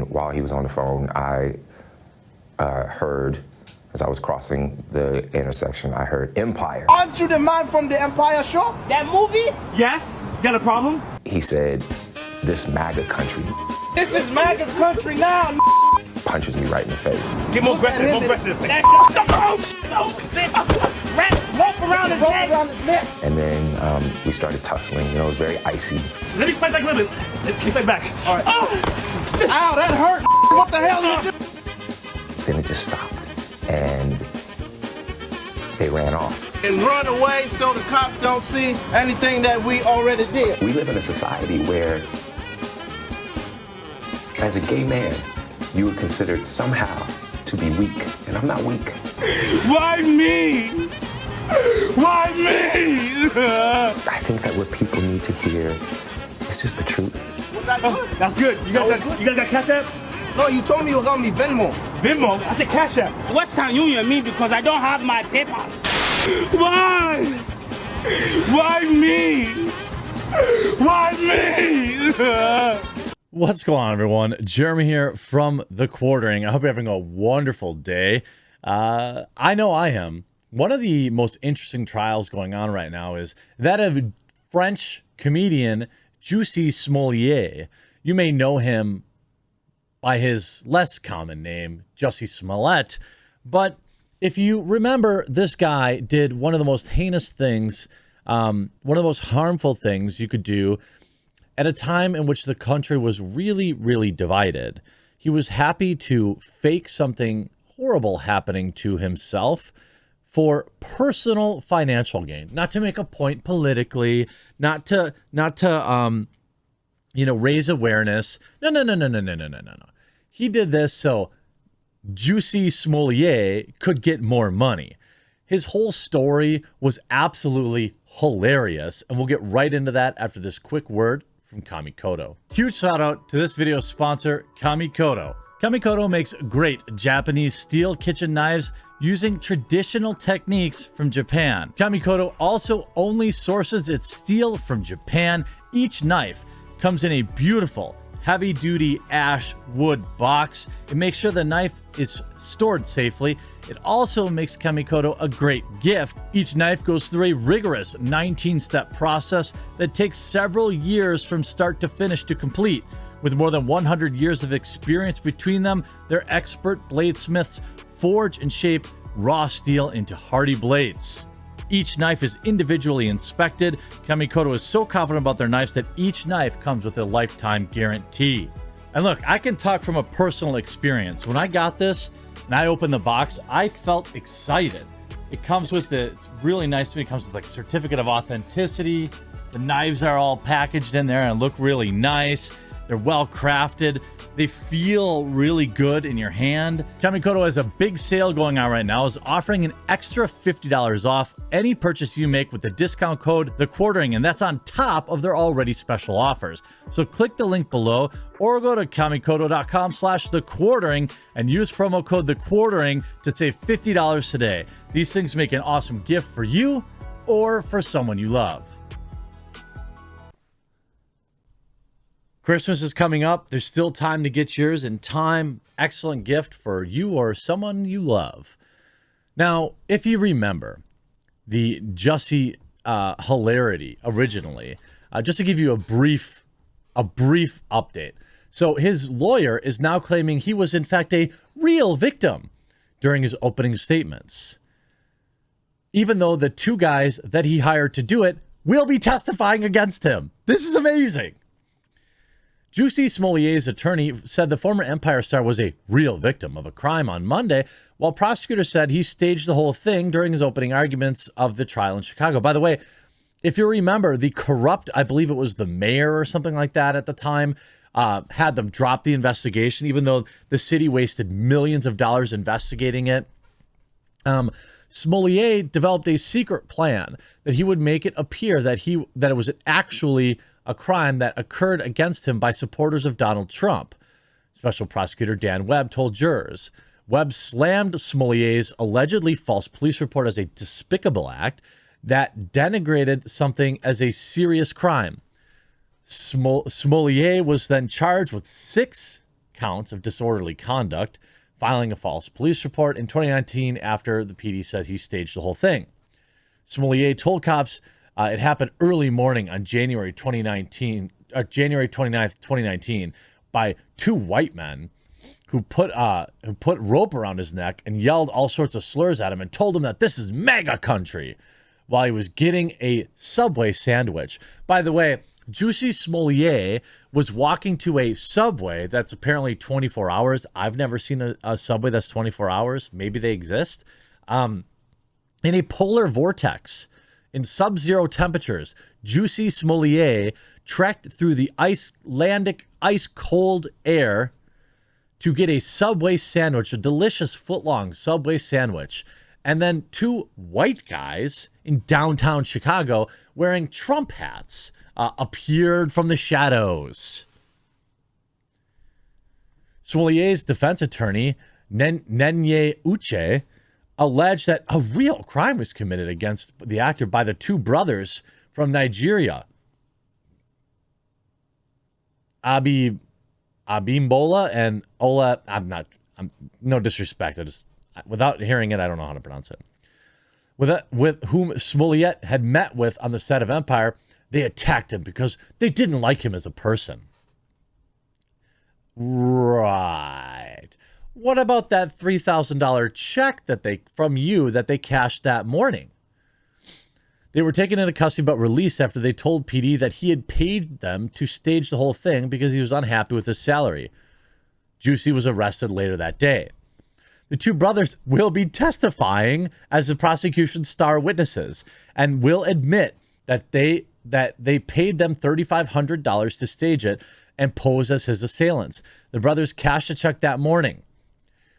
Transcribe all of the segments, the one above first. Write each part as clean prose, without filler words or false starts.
while he was on the phone, I heard, as I was crossing the intersection, I heard Empire. Aren't you the man from the Empire show? That movie? Yes. Got a problem? He said, "This MAGA country." This is MAGA country now. Punches me right in the face. Get more aggressive, more aggressive. Walk around his neck. And then we started tussling. You know, it was very icy. Let me fight back a little bit. Let me fight back. All right. Oh. Ow, that hurt. What the hell did you do? Then it just stopped, and they ran off. And run away so the cops don't see anything that we already did. We live in a society where, as a gay man, you are considered somehow to be weak, and I'm not weak. Why me? Why me? I think that what people need to hear is just the truth. Was that good? Oh, that's good. You guys got Cash App? No, you told me you were gonna be Venmo. Venmo? I said Cash App. Western Union me because I don't have my PayPal. Why? Why me? Why me? What's going on, everyone? Jeremy here from The Quartering. I hope you're having a wonderful day. I know I am. One of the most interesting trials going on right now is that of French comedian Jussie Smollett. You may know him by his less common name, Jussie Smollett. But if you remember, this guy did one of the most heinous things, one of the most harmful things you could do at a time in which the country was really, really divided. He was happy to fake something horrible happening to himself for personal financial gain, not to make a point politically, not to raise awareness. No. He did this so Jussie Smollett could get more money. His whole story was absolutely hilarious, and we'll get right into that after this quick word from Kamikoto. Huge shout out to this video's sponsor, Kamikoto. Kamikoto makes great Japanese steel kitchen knives using traditional techniques from Japan. Kamikoto also only sources its steel from Japan. Each knife comes in a beautiful heavy-duty ash wood box. It makes sure the knife is stored safely. It also makes Kamikoto a great gift. Each knife goes through a rigorous 19-step process that takes several years from start to finish to complete. With more than 100 years of experience between them, their expert bladesmiths forge and shape raw steel into hardy blades. Each knife is individually inspected. Kamikoto is so confident about their knives that each knife comes with a lifetime guarantee. And look, I can talk from a personal experience. When I got this and I opened the box, I felt excited. It comes with it's really nice to me. It comes with like certificate of authenticity. The knives are all packaged in there and look really nice. They're well crafted. They feel really good in your hand. Kamikoto has a big sale going on right now, is offering an extra $50 off any purchase you make with the discount code The Quartering, and that's on top of their already special offers. So click the link below or go to kamikoto.com/The Quartering and use promo code The Quartering to save $50 today. These things make an awesome gift for you or for someone you love. Christmas is coming up. There's still time to get yours in time. Excellent gift for you or someone you love. Now, if you remember the Jussie hilarity originally, just to give you a brief update. So his lawyer is now claiming he was in fact a real victim during his opening statements, even though the two guys that he hired to do it will be testifying against him. This is amazing. Jussie Smollett's attorney said the former Empire star was a real victim of a crime on Monday, while prosecutors said he staged the whole thing during his opening arguments of the trial in Chicago. By the way, if you remember, the corrupt, I believe it was the mayor or something like that at the time, had them drop the investigation, even though the city wasted millions of dollars investigating it. Smollett developed a secret plan that he would make it appear that it was actually a crime that occurred against him by supporters of Donald Trump. Special prosecutor Dan Webb told jurors. Webb slammed Smollett's allegedly false police report as a despicable act that denigrated something as a serious crime. Smollett was then charged with 6 counts of disorderly conduct, filing a false police report in 2019 after the PD says he staged the whole thing. Smollett told cops it happened early morning on January 29th, 2019, by two white men who put rope around his neck and yelled all sorts of slurs at him and told him that this is MAGA country while he was getting a Subway sandwich. By the way, Jussie Smollett was walking to a Subway that's apparently 24 hours. I've never seen a Subway that's 24 hours. Maybe they exist. In a polar vortex, in sub-zero temperatures, Jussie Smollett trekked through the Icelandic ice-cold air to get a Subway sandwich, a delicious foot-long Subway sandwich. And then two white guys in downtown Chicago wearing Trump hats appeared from the shadows. Smollett's defense attorney, Nenye Uche, alleged that a real crime was committed against the actor by the two brothers from Nigeria, Abimbola and Ola. I'm no disrespect. Without hearing it, I don't know how to pronounce it. With whom Smollett had met with on the set of Empire, they attacked him because they didn't like him as a person. Right. What about that $3,000 check that they cashed that morning? They were taken into custody but released after they told PD that he had paid them to stage the whole thing because he was unhappy with his salary. Jussie was arrested later that day. The two brothers will be testifying as the prosecution's star witnesses and will admit that they paid them $3,500 to stage it and pose as his assailants. The brothers cashed a check that morning.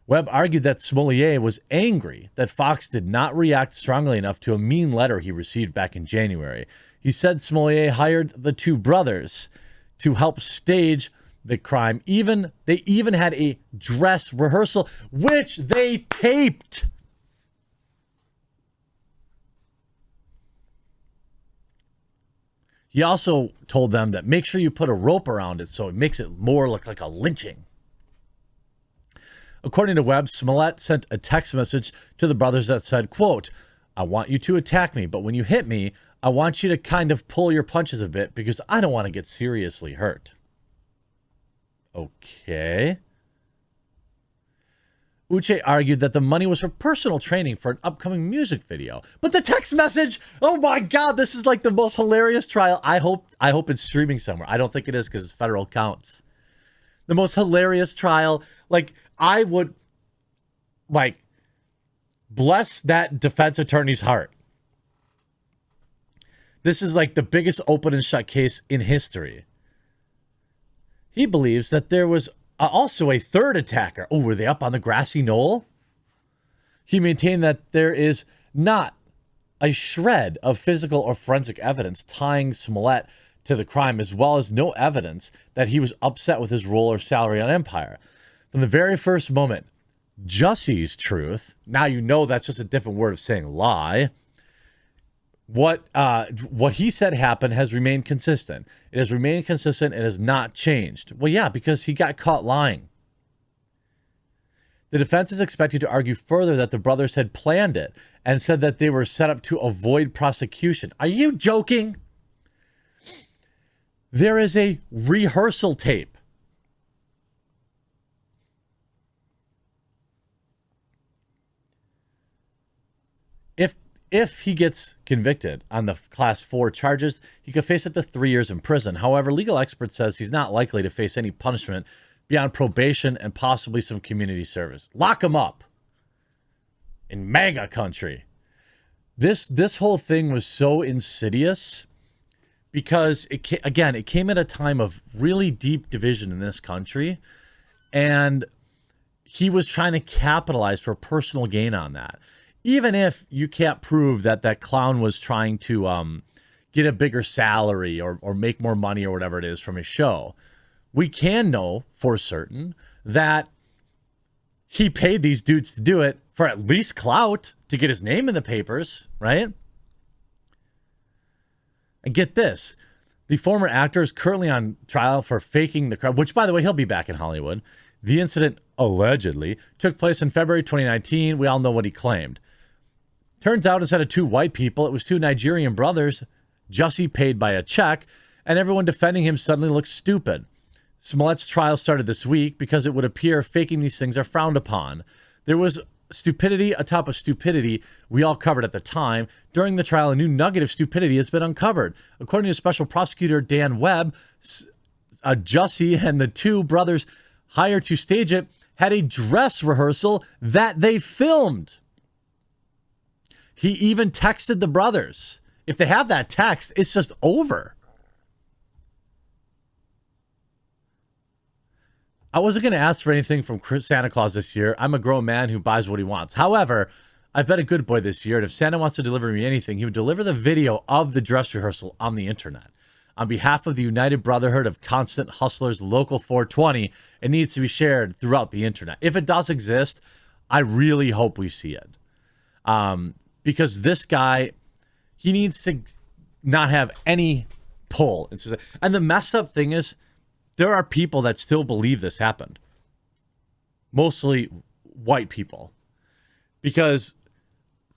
Webb argued that Smollett was angry that Fox did not react strongly enough to a mean letter he received back in January. He said Smollett hired the two brothers to help stage the crime. They even had a dress rehearsal, which they taped. He also told them that make sure you put a rope around it so it makes it more look like a lynching. According to Webb, Smollett sent a text message to the brothers that said, quote, "I want you to attack me, but when you hit me, I want you to kind of pull your punches a bit because I don't want to get seriously hurt." Okay. Uche argued that the money was for personal training for an upcoming music video. But the text message, oh my God, this is like the most hilarious trial. I hope it's streaming somewhere. I don't think it is because it's federal counts. The most hilarious trial. Like, I would, like, bless that defense attorney's heart. This is like the biggest open and shut case in history. He believes that there was also a third attacker. Oh, were they up on the grassy knoll? He maintained that there is not a shred of physical or forensic evidence tying Smollett to the crime, as well as no evidence that he was upset with his role or salary on Empire. From the very first moment, Jussie's truth, now you know that's just a different word of saying lie, what he said happened has remained consistent. It has remained consistent. It has not changed. Well, yeah, because he got caught lying. The defense is expected to argue further that the brothers had planned it and said that they were set up to avoid prosecution. Are you joking? There is a rehearsal tape. If he gets convicted on the class 4 charges, he could face up to 3 years in prison. However, legal experts says he's not likely to face any punishment beyond probation and possibly some community service. Lock him up in MAGA country. This whole thing was so insidious because it came at a time of really deep division in this country, and he was trying to capitalize for personal gain on that. Even if you can't prove that that clown was trying to get a bigger salary or make more money or whatever it is from his show, we can know for certain that he paid these dudes to do it for at least clout to get his name in the papers, right? And get this. The former actor is currently on trial for faking the crime, which, by the way, he'll be back in Hollywood. The incident allegedly took place in February 2019. We all know what he claimed. Turns out instead of two white people, it was two Nigerian brothers. Jussie paid by a check, and everyone defending him suddenly looks stupid. Smollett's trial started this week because it would appear faking these things are frowned upon. There was stupidity atop of stupidity we all covered at the time. During the trial, a new nugget of stupidity has been uncovered. According to Special Prosecutor Dan Webb, Jussie and the two brothers hired to stage it had a dress rehearsal that they filmed. He even texted the brothers. If they have that text, it's just over. I wasn't going to ask for anything from Santa Claus this year. I'm a grown man who buys what he wants. However, I've been a good boy this year, and if Santa wants to deliver me anything, he would deliver the video of the dress rehearsal on the internet. On behalf of the United Brotherhood of Constant Hustlers Local 420, it needs to be shared throughout the internet. If it does exist, I really hope we see it. Because this guy, he needs to not have any pull. And the messed up thing is, there are people that still believe this happened. Mostly white people. Because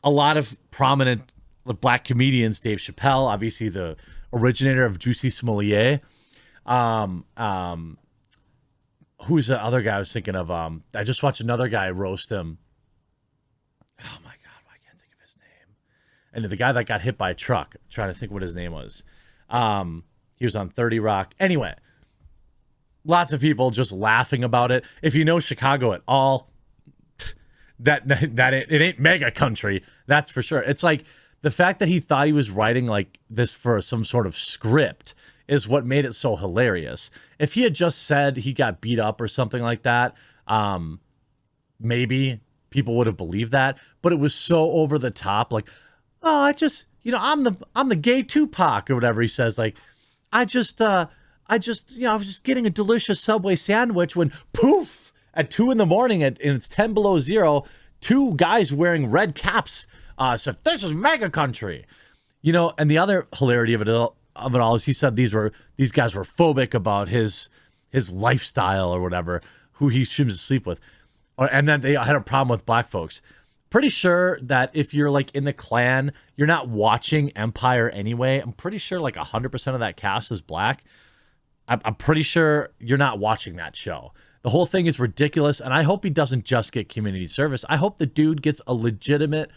a lot of prominent black comedians, Dave Chappelle, obviously the originator of Jussie Smollett. Who's the other guy I was thinking of? I just watched another guy roast him. Oh my God, I can't think of his name. And the guy that got hit by a truck, I'm trying to think what his name was. He was on 30 Rock. Anyway, lots of people just laughing about it. If you know Chicago at all, it ain't mega country, that's for sure. It's like the fact that he thought he was writing like this for some sort of script is what made it so hilarious. If he had just said he got beat up or something like that, maybe people would have believed that. But it was so over the top, like, oh, I'm the gay Tupac or whatever he says. Like, I was just getting a delicious Subway sandwich when poof at 2 a.m. and it's 10 below zero, two guys wearing red caps said, "This is mega country," And the other hilarity of it all is he said these guys were phobic about his lifestyle or whatever, who he chooses to sleep with, and then they had a problem with black folks. Pretty sure that if you're like in the Klan, you're not watching Empire anyway. I'm pretty sure like 100% of that cast is black. I'm pretty sure you're not watching that show. The whole thing is ridiculous, and I hope he doesn't just get community service. I hope the dude gets a legitimate,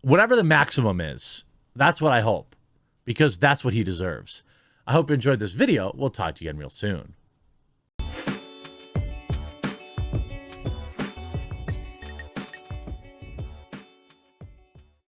whatever the maximum is. That's what I hope, because that's what he deserves. I hope you enjoyed this video. We'll talk to you again real soon.